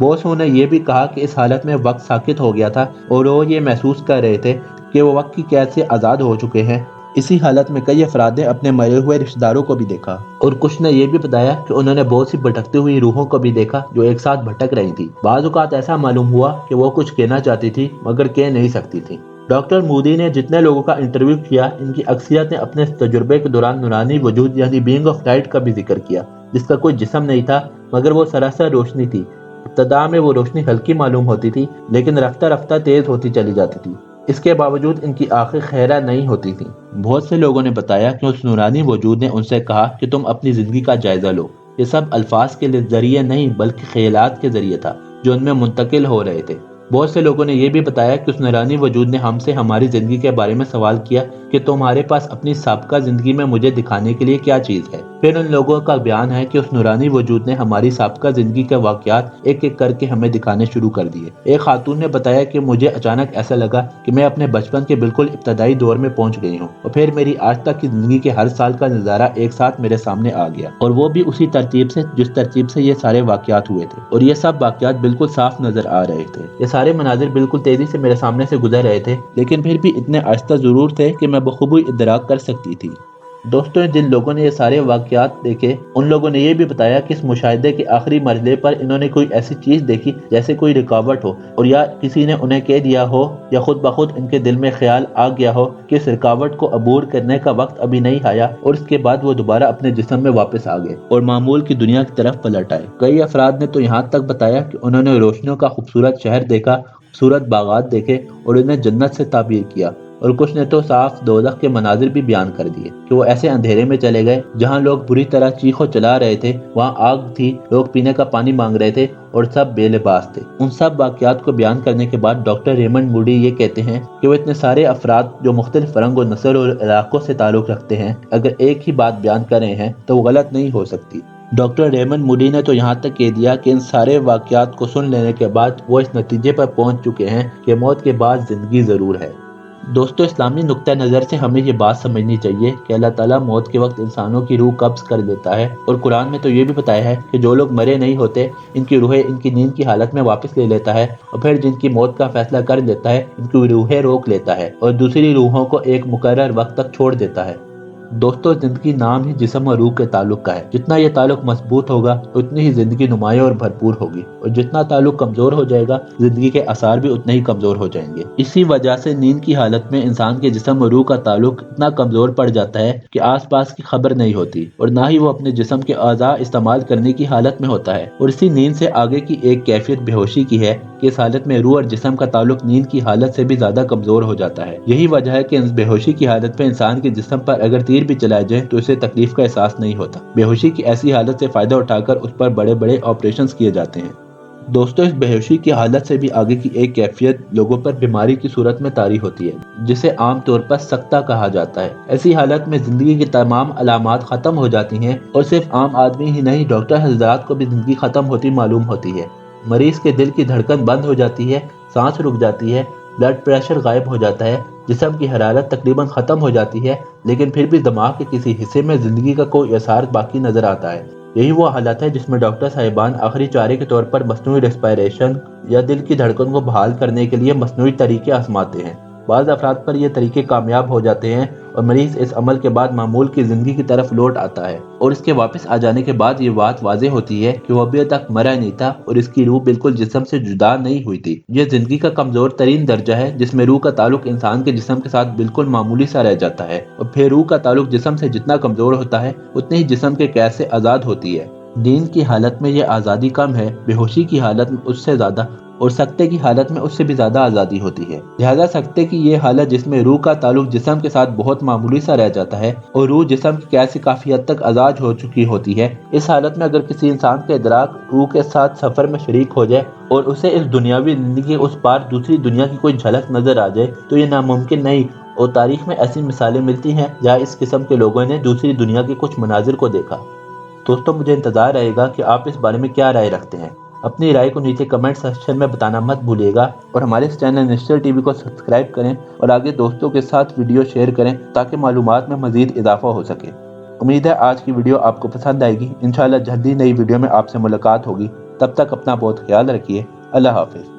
بوسوں نے یہ بھی کہا کہ اس حالت میں وقت ساکت ہو گیا تھا اور وہ یہ محسوس کر رہے تھے کہ وہ وقت کی قید سے آزاد ہو چکے ہیں۔ اسی حالت میں کئی افراد نے اپنے مرے ہوئے رشتہ داروں کو بھی دیکھا اور کچھ نے یہ بھی بتایا کہ انہوں نے بہت سی بھٹکتی ہوئی روحوں کو بھی دیکھا جو ایک ساتھ بھٹک رہی تھی۔ بعض اوقات ایسا معلوم ہوا کہ وہ کچھ کہنا چاہتی تھی مگر کہہ نہیں سکتی تھی۔ ڈاکٹر مودی نے جتنے لوگوں کا انٹرویو کیا ان کی اکثریت نے اپنے تجربے کے دوران نورانی وجود یعنی بینگ آف لائٹ کا بھی ذکر کیا، جس کا کوئی جسم نہیں تھا مگر وہ سراسر روشنی تھی۔ ابتدا میں وہ روشنی ہلکی معلوم ہوتی تھی لیکن رفتہ رفتہ تیز ہوتی چلی جاتی تھی۔ اس کے باوجود ان کی آنکھیں خیرہ نہیں ہوتی تھیں۔ بہت سے لوگوں نے بتایا کہ اس نورانی وجود نے ان سے کہا کہ تم اپنی زندگی کا جائزہ لو۔ یہ سب الفاظ کے ذریعے نہیں بلکہ خیالات کے ذریعے تھا جو ان میں منتقل ہو رہے تھے۔ بہت سے لوگوں نے یہ بھی بتایا کہ اس نورانی وجود نے ہم سے ہماری زندگی کے بارے میں سوال کیا کہ تمہارے پاس اپنی سابقہ زندگی میں مجھے دکھانے کے لیے کیا چیز ہے۔ پھر ان لوگوں کا بیان ہے کہ اس نورانی وجود نے ہماری سابقہ زندگی کے واقعات ایک ایک کر کے ہمیں دکھانے شروع کر دیے۔ ایک خاتون نے بتایا کہ مجھے اچانک ایسا لگا کہ میں اپنے بچپن کے بالکل ابتدائی دور میں پہنچ گئی ہوں اور پھر میری آج تک کی زندگی کے ہر سال کا نظارہ ایک ساتھ میرے سامنے آ گیا، اور وہ بھی اسی ترتیب سے جس ترتیب سے یہ سارے واقعات ہوئے تھے، اور یہ سب واقعات بالکل صاف نظر آ رہے تھے۔ یہ سارے مناظر بالکل تیزی سے میرے سامنے سے گزر رہے تھے لیکن پھر بھی اتنے آہستہ ضرور تھے کہ میں بخوبی ادراک کر سکتی تھی۔ دوستوں، جن لوگوں نے یہ سارے واقعات دیکھے ان لوگوں نے یہ بھی بتایا کہ اس مشاہدے کے آخری مرحلے پر انہوں نے کوئی ایسی چیز دیکھی جیسے کوئی رکاوٹ ہو، اور یا کسی نے انہیں کہہ دیا ہو یا خود بخود ان کے دل میں خیال آ گیا ہو کہ اس رکاوٹ کو عبور کرنے کا وقت ابھی نہیں آیا، اور اس کے بعد وہ دوبارہ اپنے جسم میں واپس آ گئے اور معمول کی دنیا کی طرف پلٹ آئے۔ کئی افراد نے تو یہاں تک بتایا کہ انہوں نے روشنیوں کا خوبصورت شہر دیکھا، خوبصورت باغات دیکھے اور انہیں جنت سے تعبیر کیا، اور کچھ نے تو صاف دوزخ کے مناظر بھی بیان کر دیے کہ وہ ایسے اندھیرے میں چلے گئے جہاں لوگ بری طرح چیخو چلا رہے تھے، وہاں آگ تھی، لوگ پینے کا پانی مانگ رہے تھے اور سب بے لباس تھے۔ ان سب واقعات کو بیان کرنے کے بعد ڈاکٹر ریمنڈ موڈی یہ کہتے ہیں کہ وہ اتنے سارے افراد جو مختلف رنگ و نسل اور علاقوں سے تعلق رکھتے ہیں اگر ایک ہی بات بیان کر رہے ہیں تو وہ غلط نہیں ہو سکتی۔ ڈاکٹر ریمنڈ موڈی نے تو یہاں تک کہہ دیا کہ ان سارے واقعات کو سن لینے کے بعد وہ اس نتیجے پر پہنچ چکے ہیں کہ موت کے بعد زندگی ضرور ہے۔ دوستو، اسلامی نقطہ نظر سے ہمیں یہ بات سمجھنی چاہیے کہ اللہ تعالیٰ موت کے وقت انسانوں کی روح قبض کر لیتا ہے، اور قرآن میں تو یہ بھی بتایا ہے کہ جو لوگ مرے نہیں ہوتے ان کی روحیں ان کی نیند کی حالت میں واپس لے لیتا ہے، اور پھر جن کی موت کا فیصلہ کر دیتا ہے ان کی روحیں روک لیتا ہے اور دوسری روحوں کو ایک مقرر وقت تک چھوڑ دیتا ہے۔ دوستو، زندگی نام ہی جسم اور روح کے تعلق کا ہے۔ جتنا یہ تعلق مضبوط ہوگا اتنی ہی زندگی نمایاں اور بھرپور ہوگی، اور جتنا تعلق کمزور ہو جائے گا زندگی کے آثار بھی اتنے ہی کمزور ہو جائیں گے۔ اسی وجہ سے نیند کی حالت میں انسان کے جسم اور روح کا تعلق اتنا کمزور پڑ جاتا ہے کہ آس پاس کی خبر نہیں ہوتی، اور نہ ہی وہ اپنے جسم کے اعضاء استعمال کرنے کی حالت میں ہوتا ہے۔ اور اسی نیند سے آگے کی ایک کیفیت بے ہوشی کی ہے کہ اس حالت میں روح اور جسم کا تعلق نیند کی حالت سے بھی زیادہ کمزور ہو جاتا ہے۔ یہی وجہ ہے کہ اس بے ہوشی کی حالت میں انسان کے جسم پر اگر تیر بھی چلائے جائے تو اسے تکلیف کا احساس نہیں ہوتا۔ بے ہوشی کی ایسی حالت سے فائدہ اٹھا کر اس پر بڑے بڑے آپریشنز کیے جاتے ہیں۔ دوستو، اس بے ہوشی کی حالت سے بھی آگے کی ایک کیفیت لوگوں پر بیماری کی صورت میں طاری ہوتی ہے جسے عام طور پر سکتہ کہا جاتا ہے۔ ایسی حالت میں زندگی کی تمام علامات ختم ہو جاتی ہیں، اور صرف عام آدمی ہی نہیں ڈاکٹر حضرات کو بھی زندگی ختم ہوتی معلوم ہوتی ہے۔ مریض کے دل کی دھڑکن بند ہو جاتی ہے، سانس رک جاتی ہے، بلڈ پریشر غائب ہو جاتا ہے، جسم کی حرارت تقریباً ختم ہو جاتی ہے، لیکن پھر بھی دماغ کے کسی حصے میں زندگی کا کوئی اثر باقی نظر آتا ہے۔ یہی وہ حالت ہے جس میں ڈاکٹر صاحبان آخری چارے کے طور پر مصنوعی ریسپائریشن یا دل کی دھڑکن کو بحال کرنے کے لیے مصنوعی طریقے آزماتے ہیں۔ بعض افراد پر یہ طریقے کامیاب ہو جاتے ہیں اور مریض اس عمل کے بعد معمول کی زندگی کی طرف لوٹ آتا ہے، اور اس کے واپس آ جانے کے بعد یہ بات واضح ہوتی ہے کہ وہ ابھی تک مرا نہیں تھا اور اس کی روح بالکل جسم سے جدا نہیں ہوئی تھی۔ یہ زندگی کا کمزور ترین درجہ ہے جس میں روح کا تعلق انسان کے جسم کے ساتھ بالکل معمولی سا رہ جاتا ہے، اور پھر روح کا تعلق جسم سے جتنا کمزور ہوتا ہے اتنی ہی جسم کے قید سے آزاد ہوتی ہے۔ نیند کی حالت میں یہ آزادی کم ہے، بے ہوشی کی حالت میں اس سے زیادہ، اور سکتے کی حالت میں اس سے بھی زیادہ آزادی ہوتی ہے۔ لہذا سکتے کی یہ حالت جس میں روح کا تعلق جسم کے ساتھ بہت معمولی سا رہ جاتا ہے اور روح جسم کی قید سے کافی حد تک آزاد ہو چکی ہوتی ہے، اس حالت میں اگر کسی انسان کا ادراک روح کے ساتھ سفر میں شریک ہو جائے اور اسے اس دنیاوی زندگی کے اس پار دوسری دنیا کی کوئی جھلک نظر آ جائے تو یہ ناممکن نہیں، اور تاریخ میں ایسی مثالیں ملتی ہیں جہاں اس قسم کے لوگوں نے دوسری دنیا کے کچھ مناظر کو دیکھا۔ دوستوں، مجھے انتظار رہے گا کہ آپ اس بارے میں کیا رائے رکھتے ہیں۔ اپنی رائے کو نیچے کمنٹ سیکشن میں بتانا مت بھولیے گا، اور ہمارے اس چینل نشتر ٹی وی کو سبسکرائب کریں اور آگے دوستوں کے ساتھ ویڈیو شیئر کریں تاکہ معلومات میں مزید اضافہ ہو سکے۔ امید ہے آج کی ویڈیو آپ کو پسند آئے گی۔ انشاءاللہ جلدی نئی ویڈیو میں آپ سے ملاقات ہوگی۔ تب تک اپنا بہت خیال رکھیے۔ اللہ حافظ۔